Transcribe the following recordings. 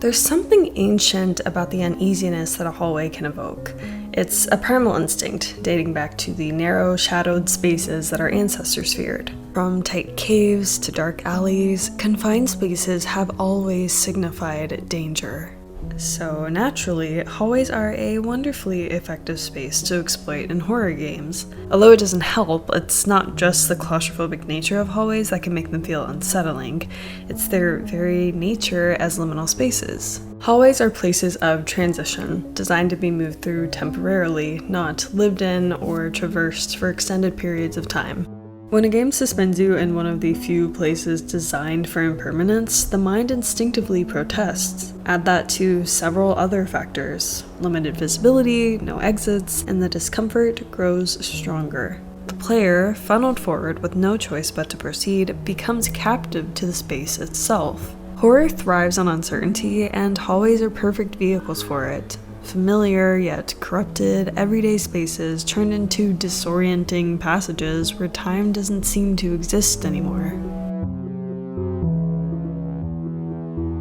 There's something ancient about the uneasiness that a hallway can evoke. It's a primal instinct, dating back to the narrow, shadowed spaces that our ancestors feared. From tight caves to dark alleys, confined spaces have always signified danger. So naturally, hallways are a wonderfully effective space to exploit in horror games. Although it doesn't help, it's not just the claustrophobic nature of hallways that can make them feel unsettling, it's their very nature as liminal spaces. Hallways are places of transition, designed to be moved through temporarily, not lived in or traversed for extended periods of time. When a game suspends you in one of the few places designed for impermanence, the mind instinctively protests. Add that to several other factors: limited visibility, no exits, and the discomfort grows stronger. The player, funneled forward with no choice but to proceed, becomes captive to the space itself. Horror thrives on uncertainty, and hallways are perfect vehicles for it. Familiar yet corrupted, everyday spaces turned into disorienting passages where time doesn't seem to exist anymore.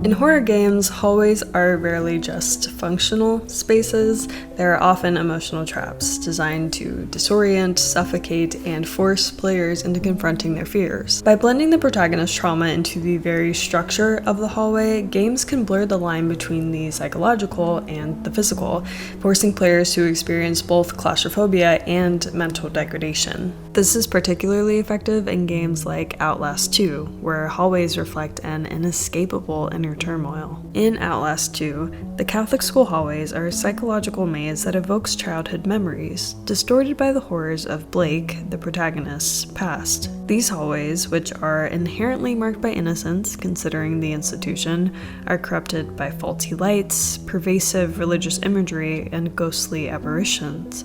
In horror games, hallways are rarely just functional spaces. They're often emotional traps designed to disorient, suffocate, and force players into confronting their fears. By blending the protagonist's trauma into the very structure of the hallway, games can blur the line between the psychological and the physical, forcing players to experience both claustrophobia and mental degradation. This is particularly effective in games like Outlast 2, where hallways reflect an inescapable inner turmoil. In Outlast 2, the Catholic school hallways are a psychological maze that evokes childhood memories, distorted by the horrors of Blake, the protagonist's past. These hallways, which are inherently marked by innocence, considering the institution, are corrupted by faulty lights, pervasive religious imagery, and ghostly apparitions.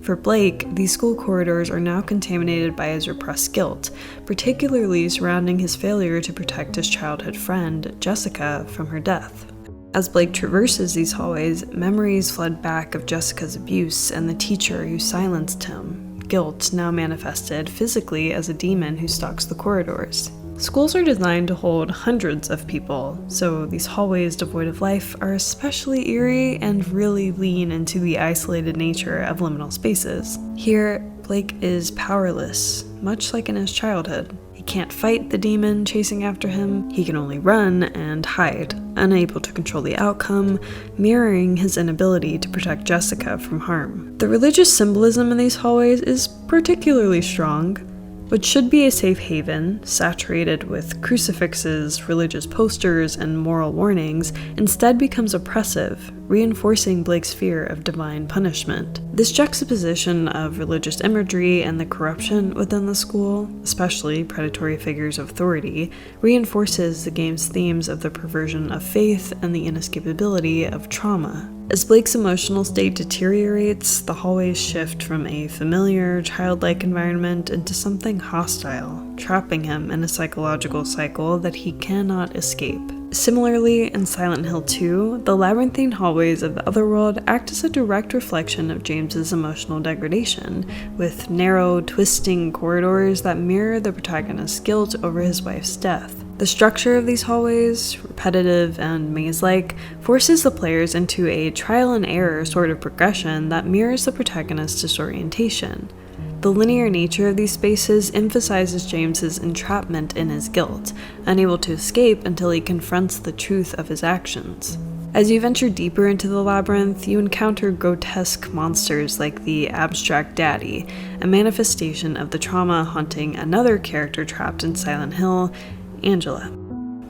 For Blake, these school corridors are now contaminated by his repressed guilt, particularly surrounding his failure to protect his childhood friend, Jessica, from her death. As Blake traverses these hallways, memories flood back of Jessica's abuse and the teacher who silenced him, guilt now manifested physically as a demon who stalks the corridors. Schools are designed to hold hundreds of people, so these hallways devoid of life are especially eerie and really lean into the isolated nature of liminal spaces. Here, Blake is powerless, much like in his childhood. He can't fight the demon chasing after him, he can only run and hide, unable to control the outcome, mirroring his inability to protect Jessica from harm. The religious symbolism in these hallways is particularly strong. What should be a safe haven, saturated with crucifixes, religious posters, and moral warnings, instead becomes oppressive, reinforcing Blake's fear of divine punishment. This juxtaposition of religious imagery and the corruption within the school, especially predatory figures of authority, reinforces the game's themes of the perversion of faith and the inescapability of trauma. As Blake's emotional state deteriorates, the hallways shift from a familiar, childlike environment into something hostile, trapping him in a psychological cycle that he cannot escape. Similarly, in Silent Hill 2, the labyrinthine hallways of the Otherworld act as a direct reflection of James's emotional degradation, with narrow, twisting corridors that mirror the protagonist's guilt over his wife's death. The structure of these hallways, repetitive and maze-like, forces the players into a trial-and-error sort of progression that mirrors the protagonist's disorientation. The linear nature of these spaces emphasizes James's entrapment in his guilt, unable to escape until he confronts the truth of his actions. As you venture deeper into the labyrinth, you encounter grotesque monsters like the Abstract Daddy, a manifestation of the trauma haunting another character trapped in Silent Hill, Angela.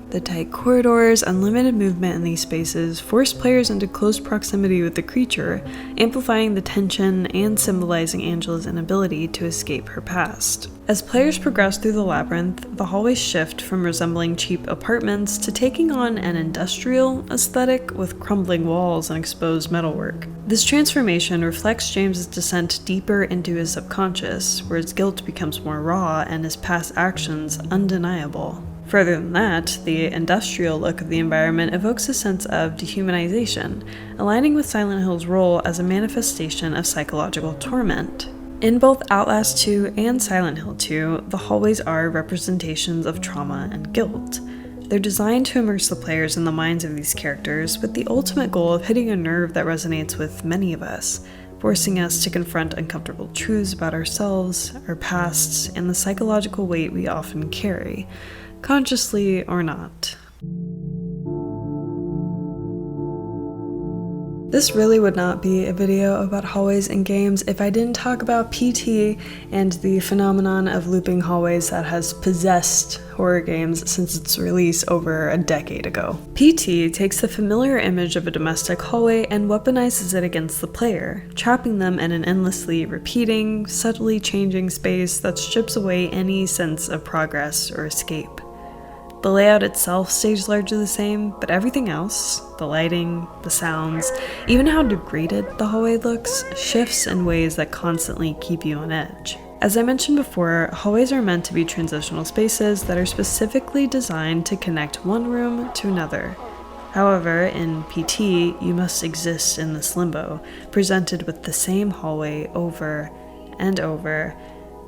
The tight corridors, unlimited movement in these spaces force players into close proximity with the creature, amplifying the tension and symbolizing Angela's inability to escape her past. As players progress through the labyrinth, the hallways shift from resembling cheap apartments to taking on an industrial aesthetic with crumbling walls and exposed metalwork. This transformation reflects James's descent deeper into his subconscious, where his guilt becomes more raw and his past actions undeniable. Further than that, the industrial look of the environment evokes a sense of dehumanization, aligning with Silent Hill's role as a manifestation of psychological torment. In both Outlast 2 and Silent Hill 2, the hallways are representations of trauma and guilt. They're designed to immerse the players in the minds of these characters with the ultimate goal of hitting a nerve that resonates with many of us, forcing us to confront uncomfortable truths about ourselves, our pasts, and the psychological weight we often carry, consciously or not. This really would not be a video about hallways in games if I didn't talk about PT and the phenomenon of looping hallways that has possessed horror games since its release over a decade ago. PT takes the familiar image of a domestic hallway and weaponizes it against the player, trapping them in an endlessly repeating, subtly changing space that strips away any sense of progress or escape. The layout itself stays largely the same, but everything else, the lighting, the sounds, even how degraded the hallway looks, shifts in ways that constantly keep you on edge. As I mentioned before, hallways are meant to be transitional spaces that are specifically designed to connect one room to another. However, in PT, you must exist in this limbo, presented with the same hallway over and over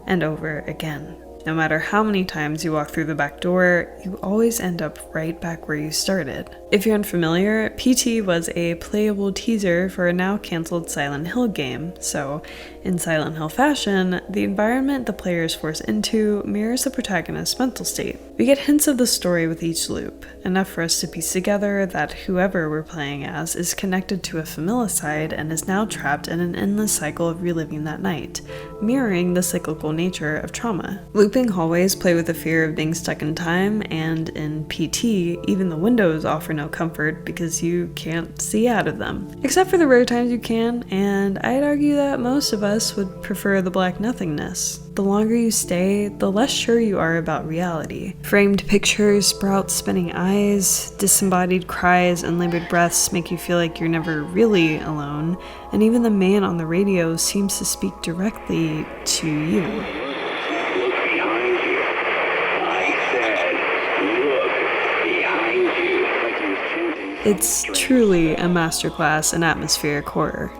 and over again. No matter how many times you walk through the back door, you always end up right back where you started. If you're unfamiliar, PT was a playable teaser for a now cancelled Silent Hill game, so in Silent Hill fashion, the environment the player is forced into mirrors the protagonist's mental state. We get hints of the story with each loop, enough for us to piece together that whoever we're playing as is connected to a familicide and is now trapped in an endless cycle of reliving that night, mirroring the cyclical nature of trauma. Looping hallways play with the fear of being stuck in time, and in PT, even the windows offer no comfort because you can't see out of them. Except for the rare times you can, and I'd argue that most of us would prefer the black nothingness. The longer you stay, the less sure you are about reality. Framed pictures sprout spinning eyes, disembodied cries and labored breaths make you feel like you're never really alone, and even the man on the radio seems to speak directly to you. It's truly a masterclass in atmospheric horror.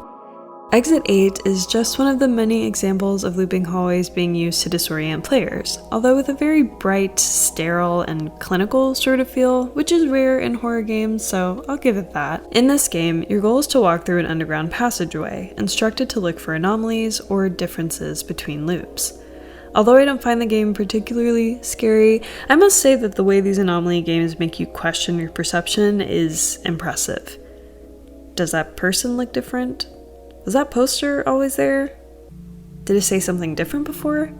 Exit 8 is just one of the many examples of looping hallways being used to disorient players, although with a very bright, sterile, and clinical sort of feel, which is rare in horror games, so I'll give it that. In this game, your goal is to walk through an underground passageway, instructed to look for anomalies or differences between loops. Although I don't find the game particularly scary, I must say that the way these anomaly games make you question your perception is impressive. Does that person look different? Was that poster always there? Did it say something different before?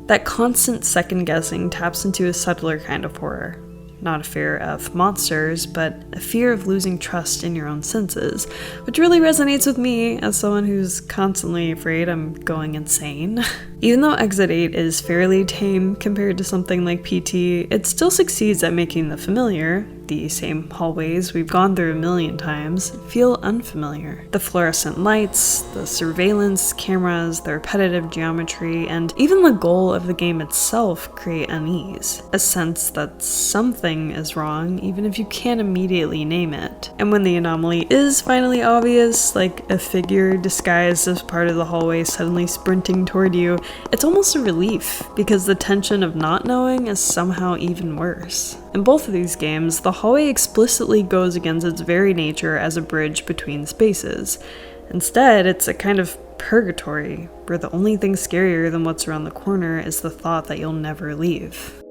That constant second guessing taps into a subtler kind of horror. Not a fear of monsters, but a fear of losing trust in your own senses, which really resonates with me as someone who's constantly afraid I'm going insane. Even though Exit 8 is fairly tame compared to something like PT, it still succeeds at making the familiar, the same hallways we've gone through a million times, feel unfamiliar. The fluorescent lights, the surveillance cameras, the repetitive geometry, and even the goal of the game itself create unease, a sense that something is wrong even if you can't immediately name it. And when the anomaly is finally obvious, like a figure disguised as part of the hallway suddenly sprinting toward you, it's almost a relief, because the tension of not knowing is somehow even worse. In both of these games, the hallway explicitly goes against its very nature as a bridge between spaces. Instead, it's a kind of purgatory, where the only thing scarier than what's around the corner is the thought that you'll never leave.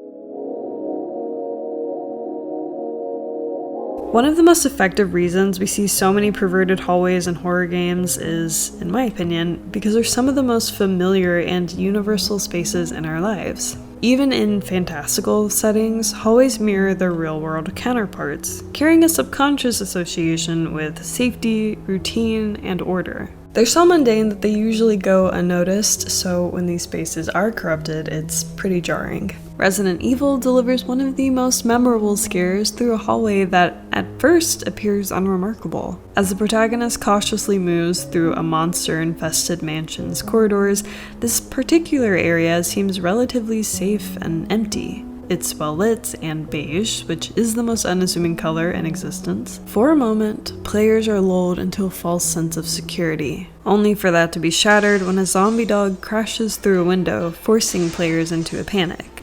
One of the most effective reasons we see so many perverted hallways in horror games is, in my opinion, because they're some of the most familiar and universal spaces in our lives. Even in fantastical settings, hallways mirror their real-world counterparts, carrying a subconscious association with safety, routine, and order. They're so mundane that they usually go unnoticed, so when these spaces are corrupted, it's pretty jarring. Resident Evil delivers one of the most memorable scares through a hallway that at first appears unremarkable. As the protagonist cautiously moves through a monster-infested mansion's corridors, this particular area seems relatively safe and empty. It's well lit and beige, which is the most unassuming color in existence. For a moment, players are lulled into a false sense of security, only for that to be shattered when a zombie dog crashes through a window, forcing players into a panic.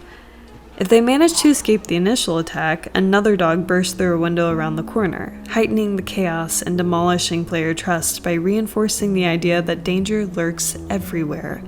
If they manage to escape the initial attack, another dog bursts through a window around the corner, heightening the chaos and demolishing player trust by reinforcing the idea that danger lurks everywhere,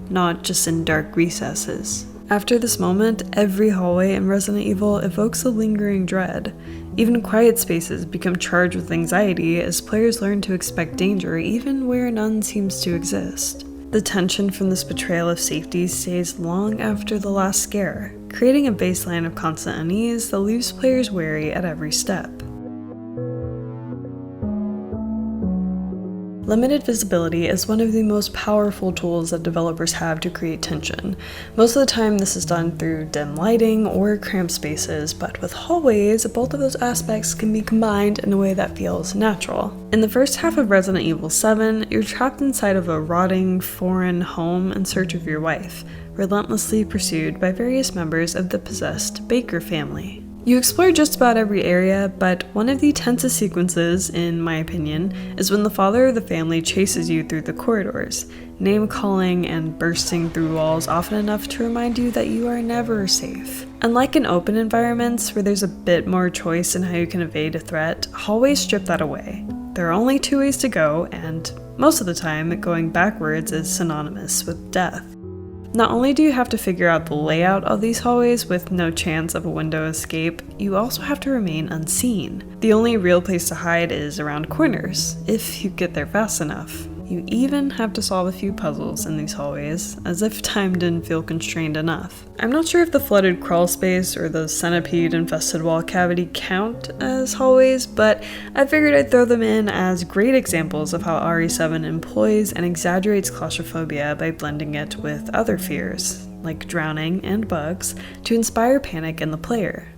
not just in dark recesses. After this moment, every hallway in Resident Evil evokes a lingering dread. Even quiet spaces become charged with anxiety as players learn to expect danger even where none seems to exist. The tension from this betrayal of safety stays long after the last scare, creating a baseline of constant unease that leaves players wary at every step. Limited visibility is one of the most powerful tools that developers have to create tension. Most of the time this is done through dim lighting or cramped spaces, but with hallways, both of those aspects can be combined in a way that feels natural. In the first half of Resident Evil 7, you're trapped inside of a rotting, foreign home in search of your wife, relentlessly pursued by various members of the possessed Baker family. You explore just about every area, but one of the tensest sequences, in my opinion, is when the father of the family chases you through the corridors, name-calling and bursting through walls often enough to remind you that you are never safe. Unlike in open environments where there's a bit more choice in how you can evade a threat, hallways strip that away. There are only two ways to go, and most of the time, going backwards is synonymous with death. Not only do you have to figure out the layout of these hallways with no chance of a window escape, you also have to remain unseen. The only real place to hide is around corners, if you get there fast enough. You even have to solve a few puzzles in these hallways, as if time didn't feel constrained enough. I'm not sure if the flooded crawl space or the centipede-infested wall cavity count as hallways, but I figured I'd throw them in as great examples of how RE7 employs and exaggerates claustrophobia by blending it with other fears, like drowning and bugs, to inspire panic in the player.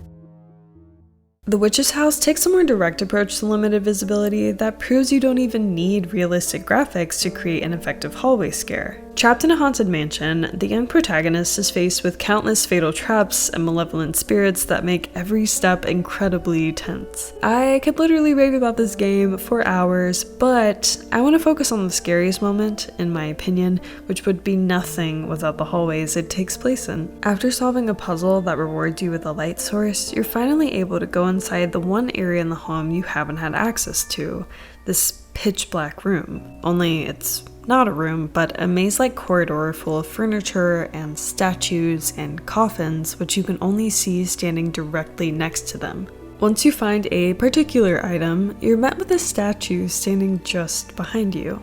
The Witch's House takes a more direct approach to limited visibility that proves you don't even need realistic graphics to create an effective hallway scare. Trapped in a haunted mansion, the young protagonist is faced with countless fatal traps and malevolent spirits that make every step incredibly tense. I could literally rave about this game for hours, but I want to focus on the scariest moment, in my opinion, which would be nothing without the hallways it takes place in. After solving a puzzle that rewards you with a light source, you're finally able to go inside the one area in the home you haven't had access to, this pitch black room. Only it's not a room, but a maze-like corridor full of furniture and statues and coffins, which you can only see standing directly next to them. Once you find a particular item, you're met with a statue standing just behind you.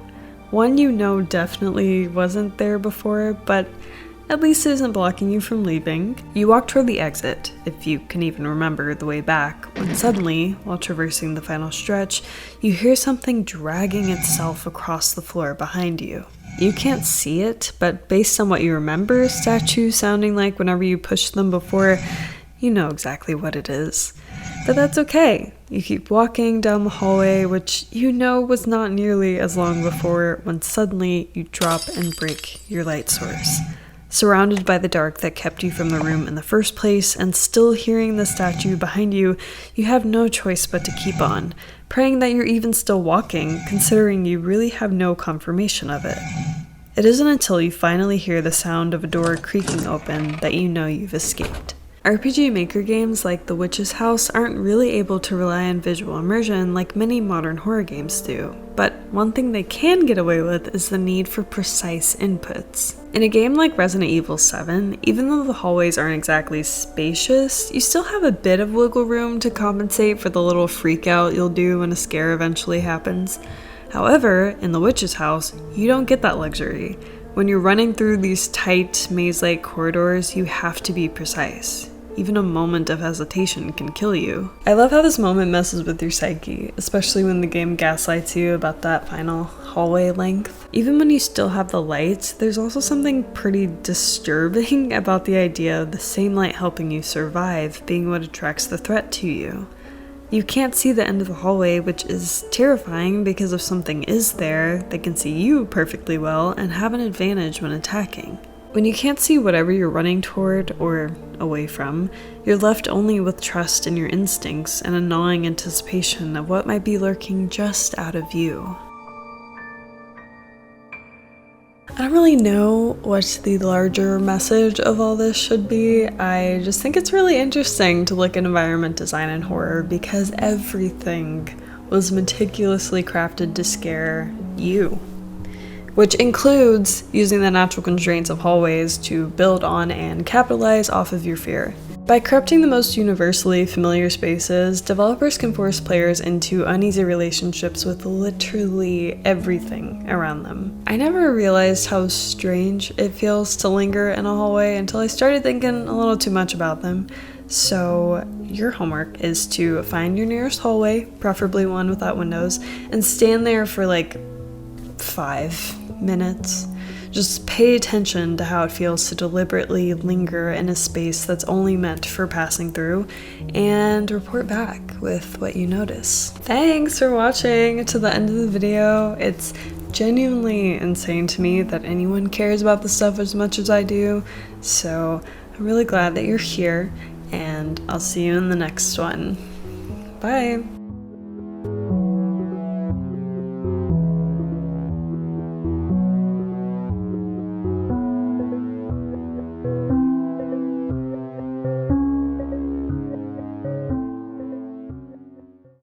One you know definitely wasn't there before, but at least it isn't blocking you from leaving. You walk toward the exit, if you can even remember the way back, when suddenly, while traversing the final stretch, you hear something dragging itself across the floor behind you. You can't see it, but based on what you remember statues sounding like whenever you pushed them before, you know exactly what it is. But that's okay. You keep walking down the hallway, which you know was not nearly as long before, when suddenly you drop and break your light source. Surrounded by the dark that kept you from the room in the first place, and still hearing the statue behind you, you have no choice but to keep on, praying that you're even still walking, considering you really have no confirmation of it. It isn't until you finally hear the sound of a door creaking open that you know you've escaped. RPG Maker games like The Witch's House aren't really able to rely on visual immersion like many modern horror games do, but one thing they can get away with is the need for precise inputs. In a game like Resident Evil 7, even though the hallways aren't exactly spacious, you still have a bit of wiggle room to compensate for the little freak out you'll do when a scare eventually happens. However, in The Witch's House, you don't get that luxury. When you're running through these tight, maze-like corridors, you have to be precise. Even a moment of hesitation can kill you. I love how this moment messes with your psyche, especially when the game gaslights you about that final hallway length. Even when you still have the lights, there's also something pretty disturbing about the idea of the same light helping you survive being what attracts the threat to you. You can't see the end of the hallway, which is terrifying because if something is there, they can see you perfectly well and have an advantage when attacking. When you can't see whatever you're running toward or away from, you're left only with trust in your instincts and a gnawing anticipation of what might be lurking just out of view. I don't really know what the larger message of all this should be. I just think it's really interesting to look at environment design in horror because everything was meticulously crafted to scare you, which includes using the natural constraints of hallways to build on and capitalize off of your fear. By corrupting the most universally familiar spaces, developers can force players into uneasy relationships with literally everything around them. I never realized how strange it feels to linger in a hallway until I started thinking a little too much about them. So your homework is to find your nearest hallway, preferably one without windows, and stand there for like 5 minutes. Just pay attention to how it feels to deliberately linger in a space that's only meant for passing through, and report back with what you notice. Thanks for watching to the end of the video. It's genuinely insane to me that anyone cares about this stuff as much as I do, so I'm really glad that you're here, and I'll see you in the next one. Bye!